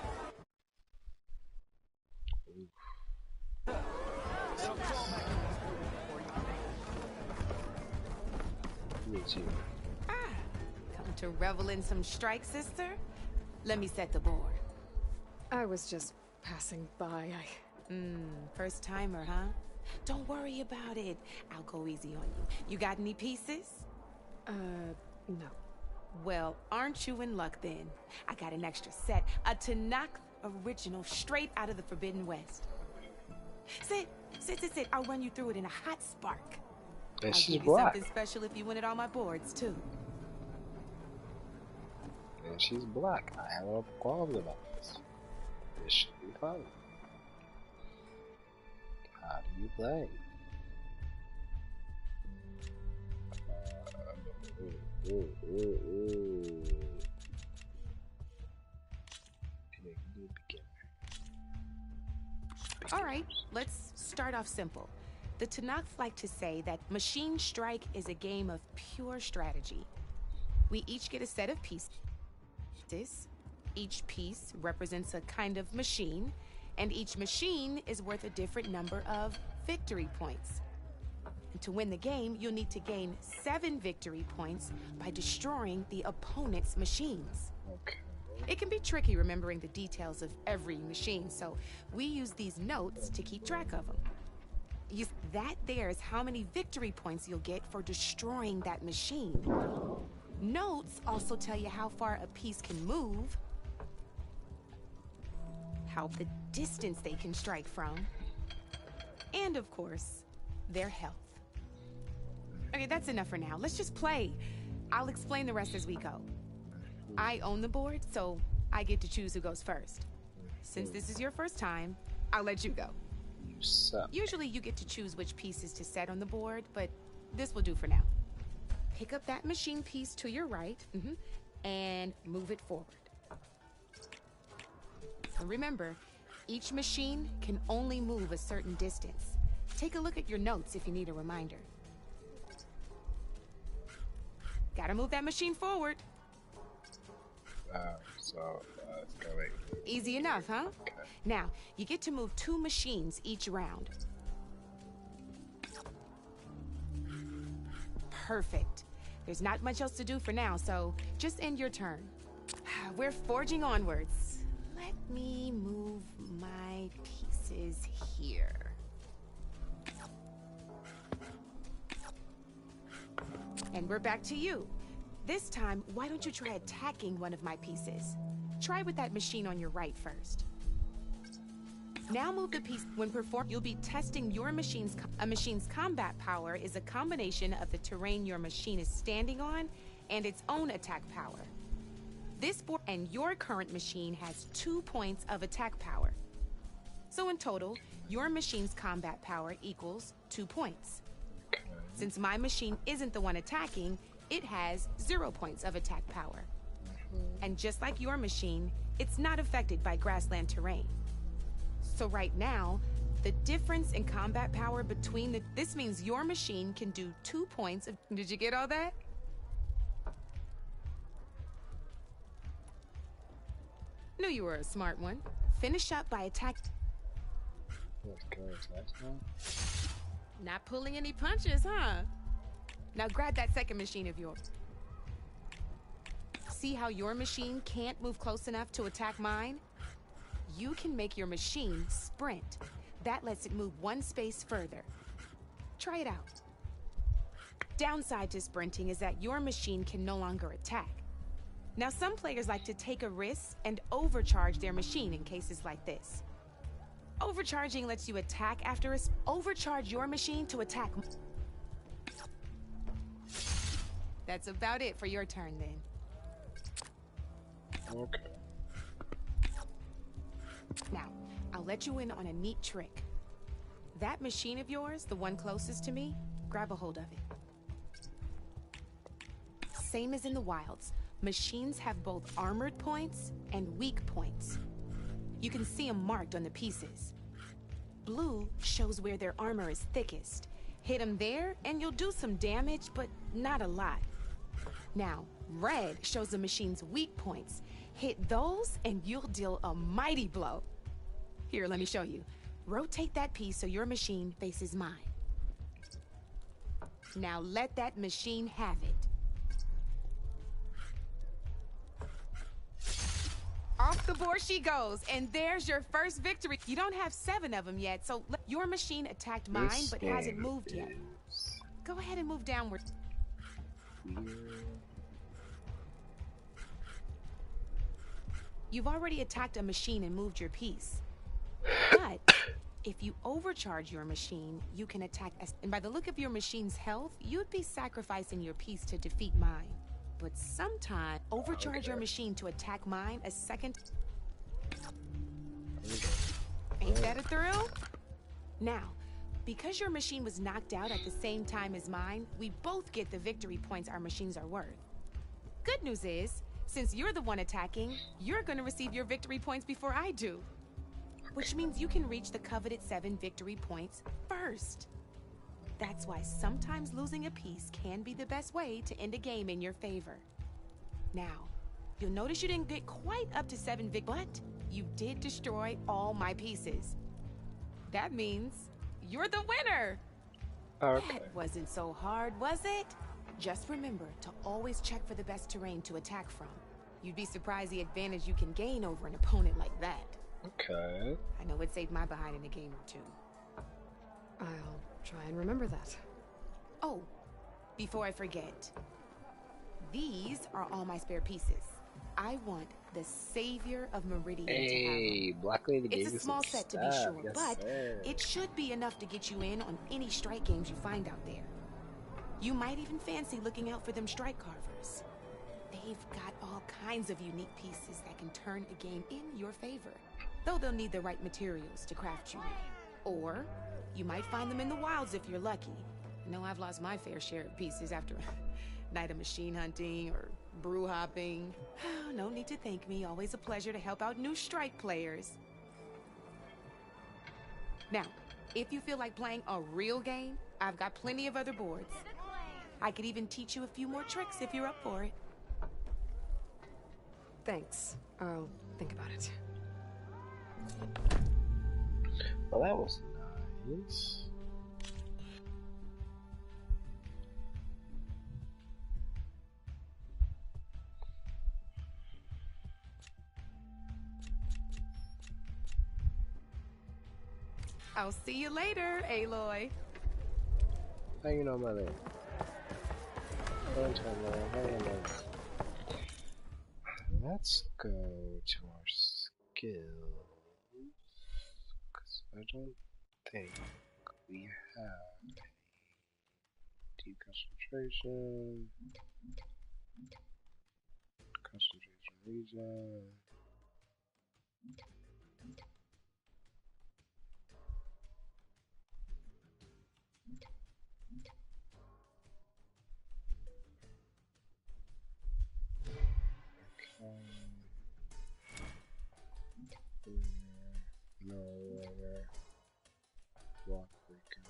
Me too. Come to revel in some strike, sister? Let me set the board. I was just passing by. First timer, huh? Don't worry about it. I'll go easy on you. You got any pieces? No. Well, aren't you in luck then? I got an extra set. A Tanakh original straight out of the Forbidden West. Sit. I'll run you through it in a hot spark. And I'll she's give you black. something special if you win it on my boards, too. And she's black. I have no qualms about this. This should be fun. How do you play? All right, let's start off simple. The Tanakh like to say that Machine Strike is a game of pure strategy. We each get a set of pieces. Each piece represents a kind of machine, and each machine is worth a different number of victory points. And to win the game, you'll need to gain 7 victory points by destroying the opponent's machines. Okay. It can be tricky remembering the details of every machine, so we use these notes to keep track of them. That there is how many victory points you'll get for destroying that machine. Notes also tell you how far a piece can move, how the distance they can strike from, and of course, their health. Okay, that's enough for now. Let's just play. I'll explain the rest as we go. I own the board, so I get to choose who goes first. Since this is your first time, I'll let you go. You suck. Usually you get to choose which pieces to set on the board, but this will do for now. Pick up that machine piece to your right, and move it forward. And remember, each machine can only move a certain distance. Take a look at your notes if you need a reminder. Gotta move that machine forward. It's going. Easy enough, huh? Okay. Now, you get to move 2 machines each round. Perfect. There's not much else to do for now, so just end your turn. We're forging onwards. Let me move my pieces here. And we're back to you. This time, why don't you try attacking one of my pieces? Try with that machine on your right first. Now move the piece. When performed, you'll be testing your machine's... A machine's combat power is a combination of the terrain your machine is standing on and its own attack power. This board and your current machine has 2 points of attack power. So in total, your machine's combat power equals 2 points. Since my machine isn't the one attacking, it has 0 points of attack power. And just like your machine, it's not affected by grassland terrain. So right now, the difference in combat power between this means your machine can do 2 points of... Did you get all that? Knew you were a smart one. Finish up by Not pulling any punches, huh? Now grab that second machine of yours. See how your machine can't move close enough to attack mine? You can make your machine sprint. That lets it move 1 space further. Try it out. Downside to sprinting is that your machine can no longer attack. Now some players like to take a risk and overcharge their machine in cases like this. Overcharging lets you attack after overcharge your machine to attack. That's about it for your turn then. Okay. Now, I'll let you in on a neat trick. That machine of yours, the one closest to me, grab a hold of it. Same as in the wilds, machines have both armored points and weak points. You can see them marked on the pieces. Blue shows where their armor is thickest. Hit them there and you'll do some damage, but not a lot. Now, red shows the machine's weak points. Hit those and you'll deal a mighty blow. Here, let me show you. Rotate that piece so your machine faces mine. Now let that machine have it. Off the board she goes, and there's your first victory. You don't have 7 of them yet, so your machine attacked mine, but hasn't moved yet. Go ahead and move downward. You've already attacked a machine and moved your piece. But if you overcharge your machine, you can attack us. And by the look of your machine's health, you'd be sacrificing your piece to defeat mine. But sometimes overcharge your machine to attack mine a second. Ain't that a thrill? Now, because your machine was knocked out at the same time as mine, we both get the victory points our machines are worth. Good news is, since you're the one attacking, you're gonna receive your victory points before I do. Which means you can reach the coveted 7 victory points first. That's why sometimes losing a piece can be the best way to end a game in your favor. Now, you'll notice you didn't get quite up to 7 but you did destroy all my pieces. That means you're the winner! Okay. That wasn't so hard, was it? Just remember to always check for the best terrain to attack from. You'd be surprised the advantage you can gain over an opponent like that. Okay. I know it saved my behind in a game or 2. I'll try and remember that. Oh, before I forget, these are all my spare pieces. I want the Savior of Meridian to have them. Black Lady gave It's a small set to be sure, but it should be enough to get you in on any strike games you find out there. You might even fancy looking out for them strike carvers. They've got all kinds of unique pieces that can turn a game in your favor, though they'll need the right materials to craft you. Or you might find them in the wilds if you're lucky. I know I've lost my fair share of pieces after a night of machine hunting or brew hopping. No need to thank me. Always a pleasure to help out new strike players. Now, if you feel like playing a real game, I've got plenty of other boards. I could even teach you a few more tricks if you're up for it. Thanks. I'll think about it. Well, that was nice. I'll see you later, Aloy. Hanging on my leg. Let's go to our skills, because I don't think we have any deep concentration, region. No longer block breaker.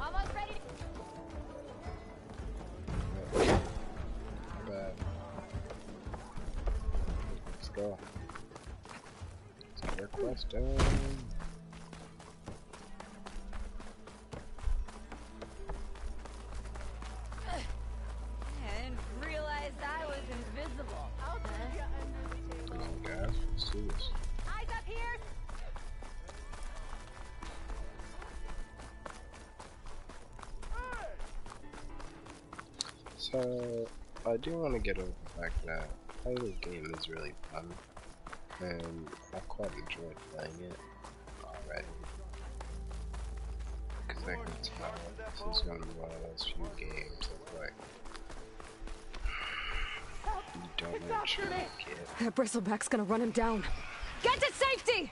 Almost ready Let's go. Let's get our quest done. I didn't realize I was invisible. Come on, guys. Let's do this. Eyes up here! So So, I do want to get over the fact that playing this game is really fun, and I quite enjoyed playing it already. Because I can tell this is going to be one of those few games that's like, you don't actually get. That bristleback's gonna run him down. Get to safety!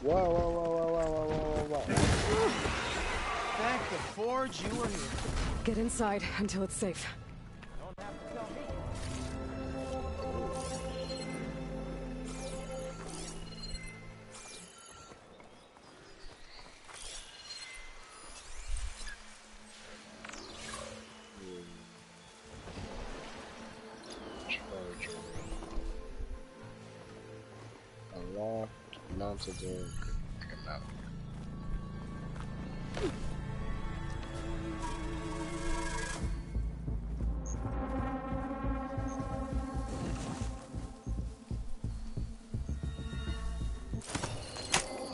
Whoa, whoa, whoa, whoa, whoa, whoa, whoa, whoa. Thank the forge you were here. Get inside until it's safe. Unlocked, mounted in, come out.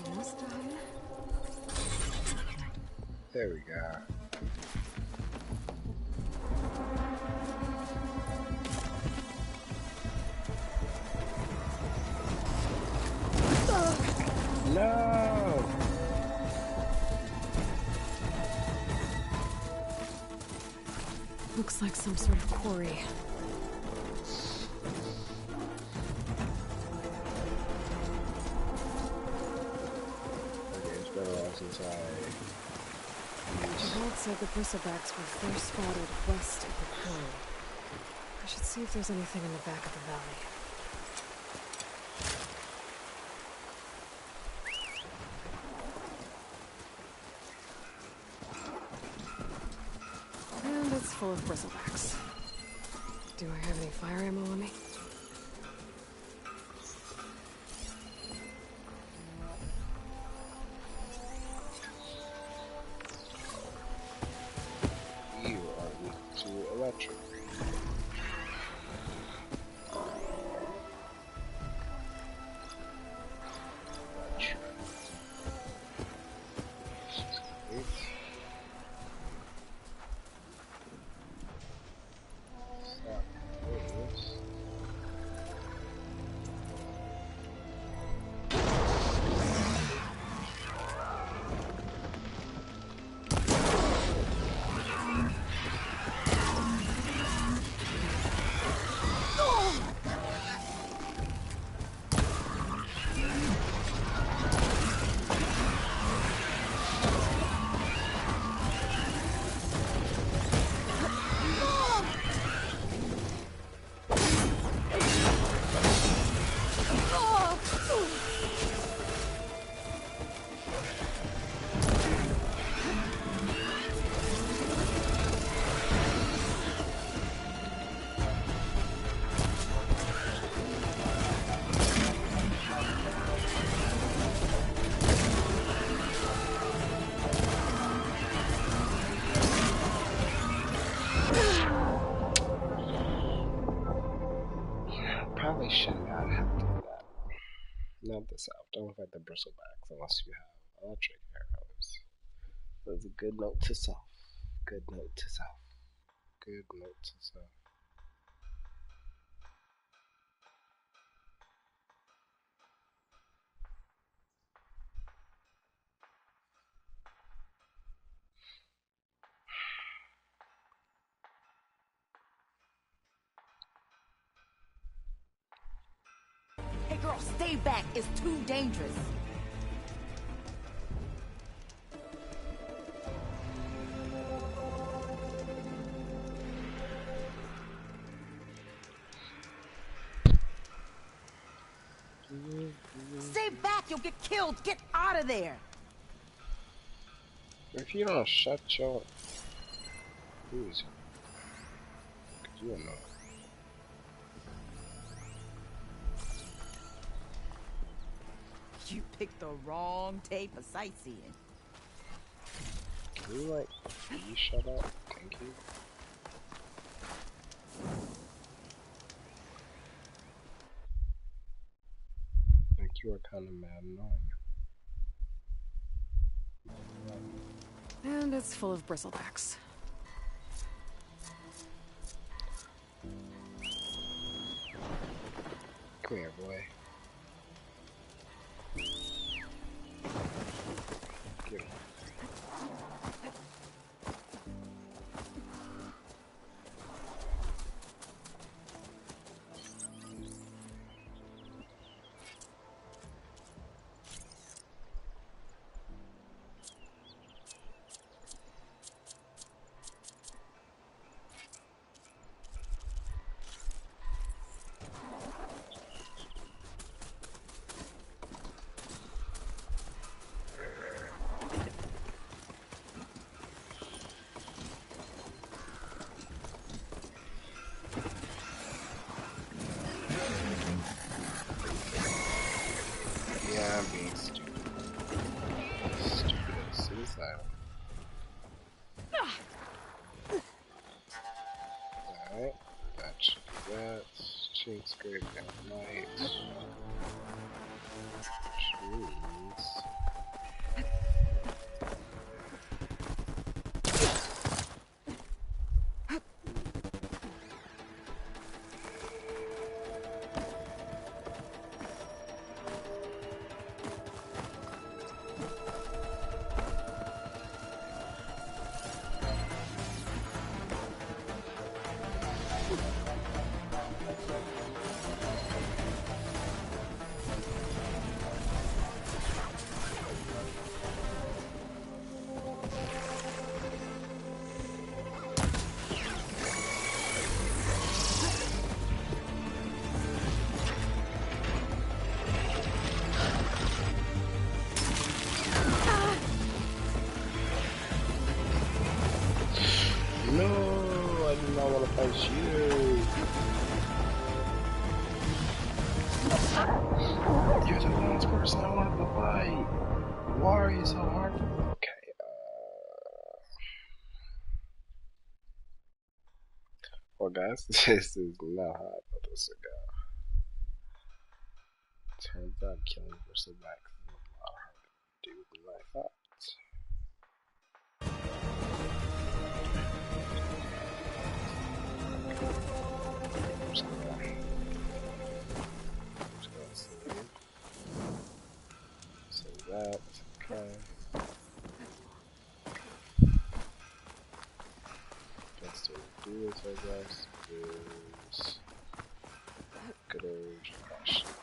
Almost done. There we go. No! Looks like some sort of quarry. Okay, it's been a while since The vault said the bristlebacks were first spotted west of the Pearl. I should see if there's anything in the back of the valley. And it's full of bristlebacks. Do I have any fire ammo on me? You are weak to electric. Probably should not have done that. Not the south. Don't fight the bristlebacks unless you have electric arrows. That's a good note to self. Good note to self. Good note to self. Hey girl, stay back. It's too dangerous. Stay back, you'll get killed. Get out of there. If you don't shut your... Who is he? 'Cause you don't know. You picked the wrong day for sightseeing. Can you, like, please shut up? Thank you. Like, you are kind of mad annoying. And it's full of bristlebacks. Come here, boy. Get him. Yeah, I'm being stupid. Stupid and suicidal. Alright, that should do that. Chain scrape down light. Which means... No, I do not want to punch you. You're the last person I wanted to fight. Why are you so hard? Okay, well guys, this is not how I thought this would go. Turns out killing Bristlebacks is a lot harder to do than I thought. Just gonna save that, okay. Best way to do this, I guess, is good old fashioned.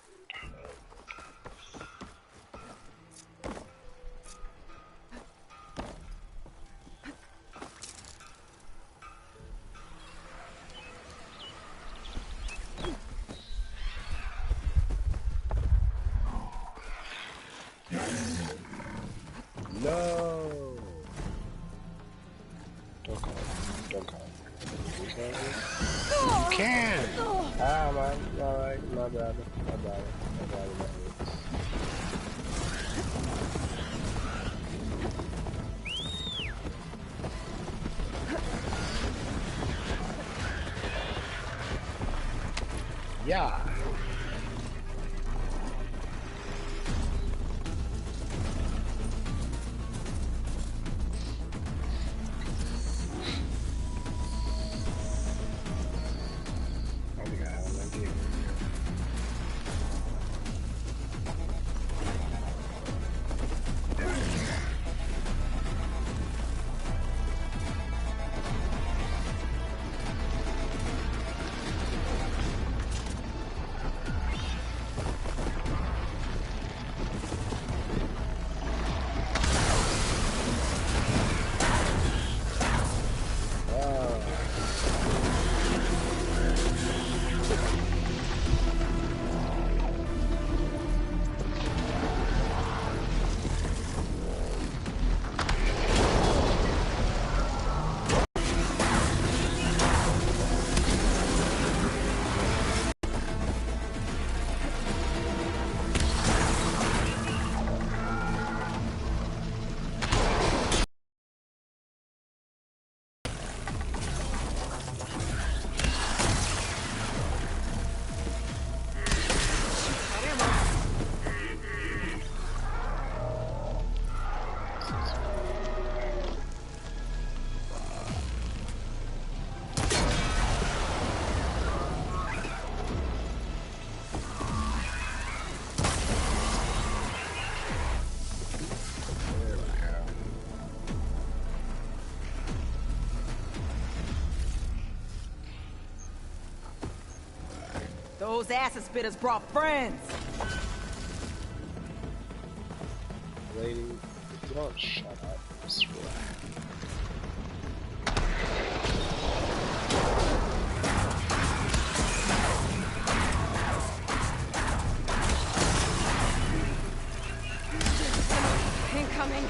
No! Don't call me. Don't call me. You can? You can! Ah, man. Alright, my bad. My bad. My bad. Yeah! Those acid spitters brought friends. Lady, if you don't shut up, I swear. Incoming.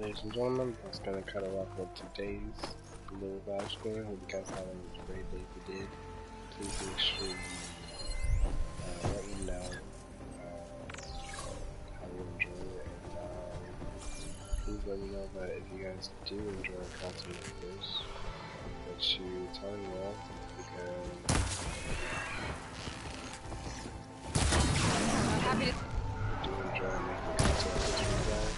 Ladies and gentlemen, that's gonna cut it off with today's little live story. Hope you guys had a great day if you did. Please make sure you let me know how you enjoy it, and please let me know that if you guys do enjoy content like this, that you tell me all, because I'm happy to. I do enjoy making content like this for you guys.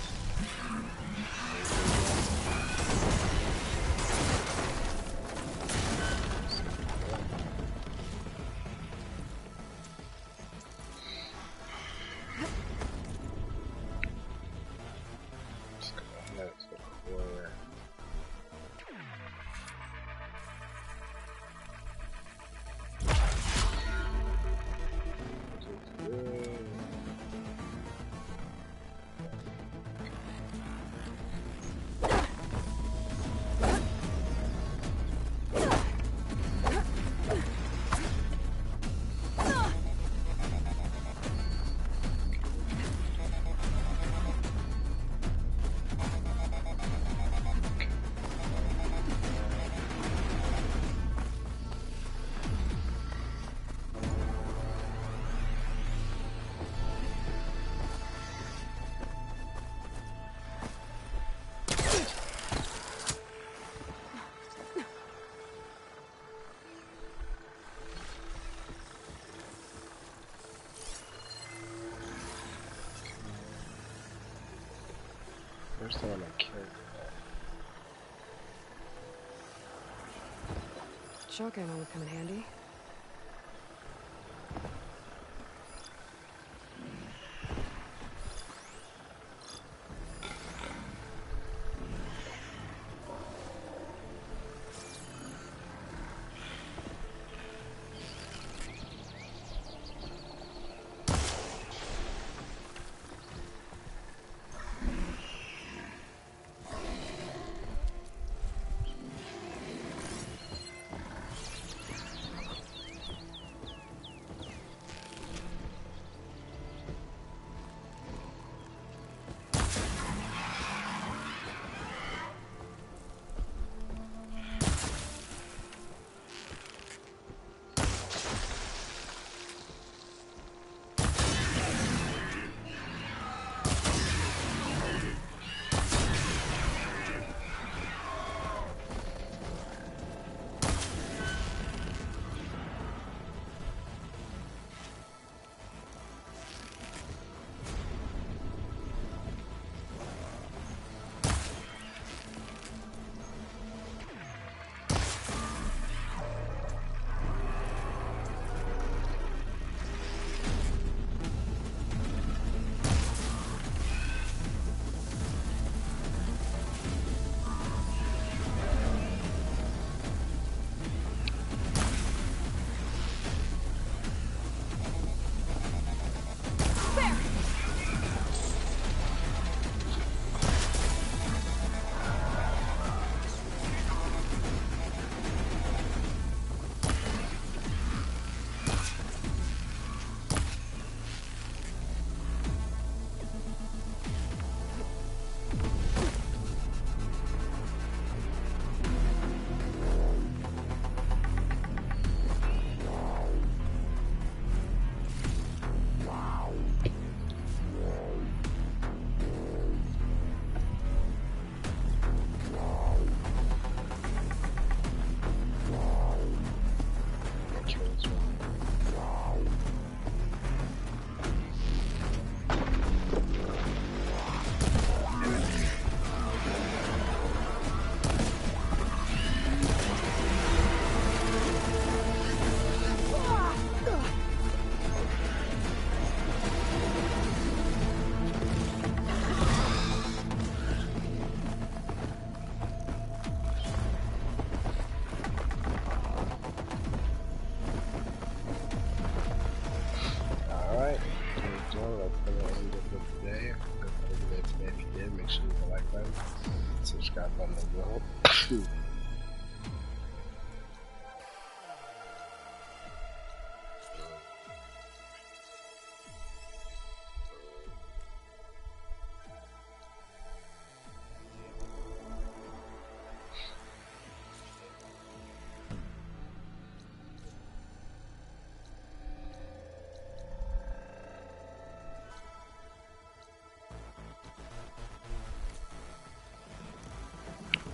Where's the one I killed? Shotgun would come in handy.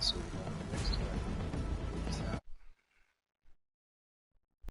soon.